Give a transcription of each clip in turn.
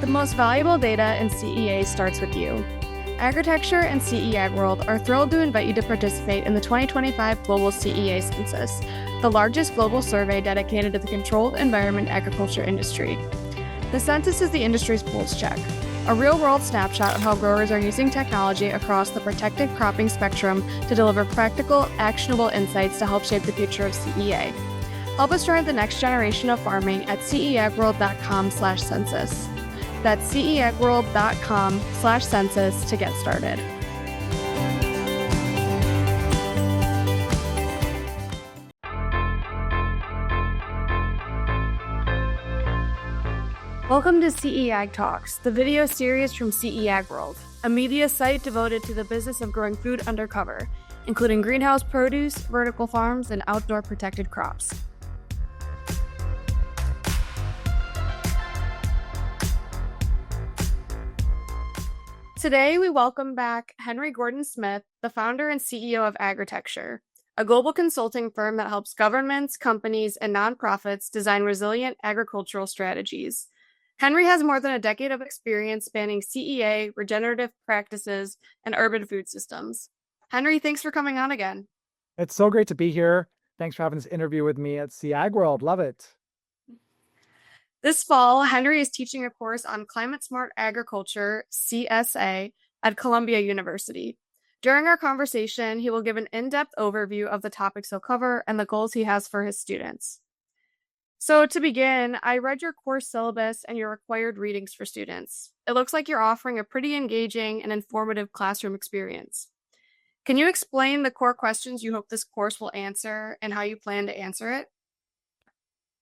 The most valuable data in CEA starts with you. Agritecture and CEAg World are thrilled to invite you to participate in the 2025 Global CEA Census, the largest global survey dedicated to the controlled environment agriculture industry. The census is the industry's pulse check, a real-world snapshot of how growers are using technology across the protected cropping spectrum to deliver practical, actionable insights to help shape the future of CEA. Help us join the next generation of farming at ceagworld.com/census. That's ceagworld.com/census to get started. Welcome to CEAg Talks, the video series from CEAg World, a media site devoted to the business of growing food undercover, including greenhouse produce, vertical farms, and outdoor protected crops. Today, we welcome back Henry Gordon-Smith, the founder and CEO of Agritecture, a global consulting firm that helps governments, companies, and nonprofits design resilient agricultural strategies. Henry has more than a decade of experience spanning CEA, regenerative practices, and urban food systems. Henry, thanks for coming on again. It's so great to be here. Thanks for having this interview with me at CEAg World. Love it. This fall, Henry is teaching a course on climate smart agriculture, CSA, at Columbia University. During our conversation, he will give an in-depth overview of the topics he'll cover and the goals he has for his students. So to begin, I read your course syllabus and your required readings for students. It looks like you're offering a pretty engaging and informative classroom experience. Can you explain the core questions you hope this course will answer and how you plan to answer it?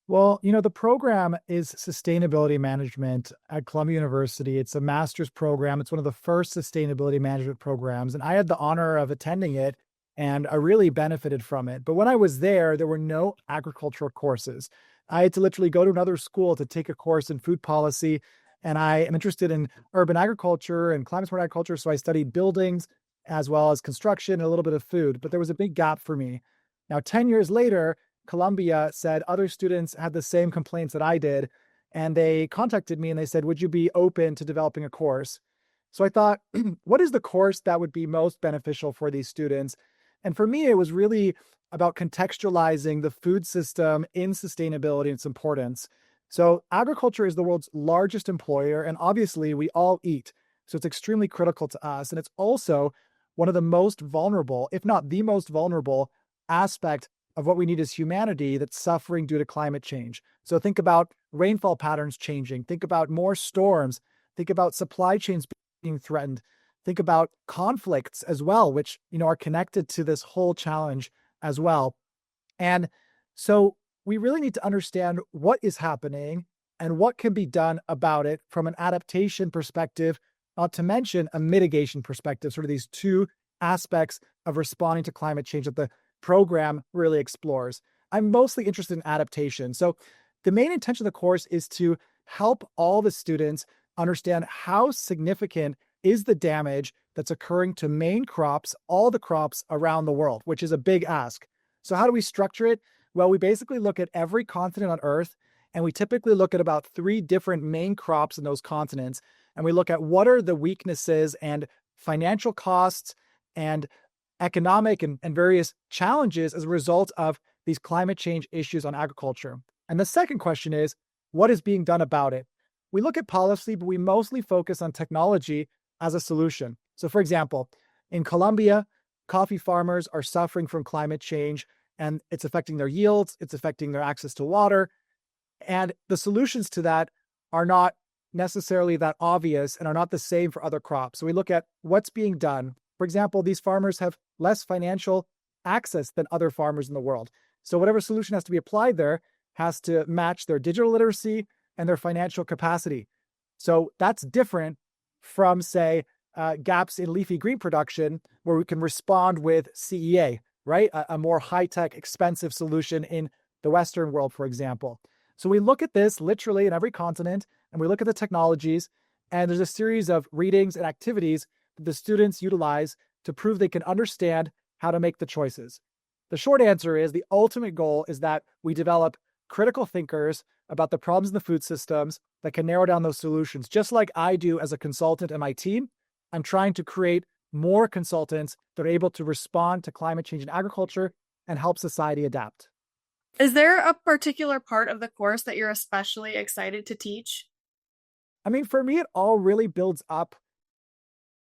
Well, the program is Sustainability Management at Columbia University. It's a master's program. It's one of the first sustainability management programs, and I had the honor of attending it, and I really benefited from it. But when I was there were no agricultural courses. I had to literally go to another school to take a course in food policy, and I am interested in urban agriculture and climate smart agriculture, so I studied buildings as well as construction and a little bit of food, but there was a big gap for me. Now, 10 years later, Columbia said other students had the same complaints that I did, and they contacted me and they said, would you be open to developing a course? So I thought, what is the course that would be most beneficial for these students? And for me, it was really about contextualizing the food system in sustainability and its importance. So agriculture is the world's largest employer, and obviously we all eat. So it's extremely critical to us. And it's also one of the most vulnerable, if not the most vulnerable aspect of what we need as humanity that's suffering due to climate change. So think about rainfall patterns changing. Think about more storms. Think about supply chains being threatened. Think about conflicts as well, which, are connected to this whole challenge as well. And so we really need to understand what is happening and what can be done about it from an adaptation perspective, not to mention a mitigation perspective, sort of these two aspects of responding to climate change that the program really explores. I'm mostly interested in adaptation. So the main intention of the course is to help all the students understand how significant is the damage that's occurring to main crops, all the crops around the world, which is a big ask. So how do we structure it? Well, we basically look at every continent on Earth, and we typically look at about 3 different main crops in those continents, and we look at what are the weaknesses and financial costs and economic and various challenges as a result of these climate change issues on agriculture. And the second question is, what is being done about it? We look at policy, but we mostly focus on technology as a solution. So for example, in Colombia, coffee farmers are suffering from climate change, and it's affecting their yields, it's affecting their access to water, and the solutions to that are not necessarily that obvious and are not the same for other crops. So we look at what's being done. For example, these farmers have less financial access than other farmers in the world. So whatever solution has to be applied there has to match their digital literacy and their financial capacity. So that's different from, say, gaps in leafy green production, where we can respond with CEA, right? A more high-tech, expensive solution in the Western world, for example. So we look at this literally in every continent, and we look at the technologies, and there's a series of readings and activities that the students utilize to prove they can understand how to make the choices. The short answer is the ultimate goal is that we develop critical thinkers about the problems in the food systems that can narrow down those solutions. Just like I do as a consultant in my team, I'm trying to create more consultants that are able to respond to climate change in agriculture and help society adapt. Is there a particular part of the course that you're especially excited to teach? I mean, for me, it all really builds up.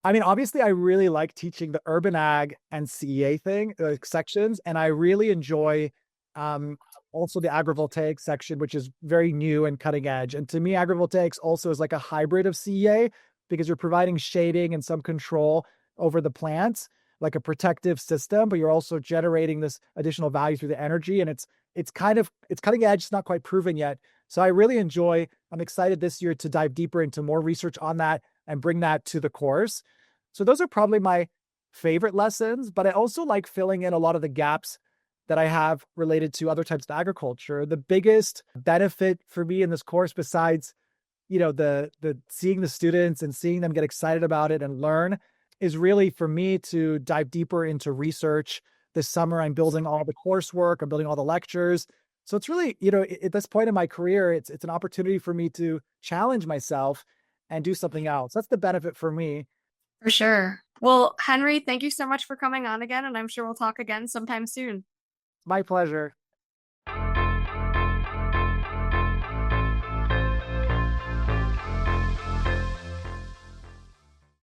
I mean, obviously, I really like teaching the urban ag and CEA thing sections, and I really enjoy um, also the agrivoltaic section, which is very new and cutting edge. And to me, agrivoltaics also is like a hybrid of CEA because you're providing shading and some control over the plants, like a protective system, but you're also generating this additional value through the energy, and it's cutting edge. It's not quite proven yet, so I really enjoy. I'm excited this year to dive deeper into more research on that and bring that to the course. So those are probably my favorite lessons, but I also like filling in a lot of the gaps that I have related to other types of agriculture. The biggest benefit for me in this course, besides, the seeing the students and seeing them get excited about it and learn, is really for me to dive deeper into research. This summer, I'm building all the coursework, I'm building all the lectures. So it's really, at this point in my career, it's an opportunity for me to challenge myself and do something else. That's the benefit for me. For sure. Well, Henry, thank you so much for coming on again, and I'm sure we'll talk again sometime soon. My pleasure.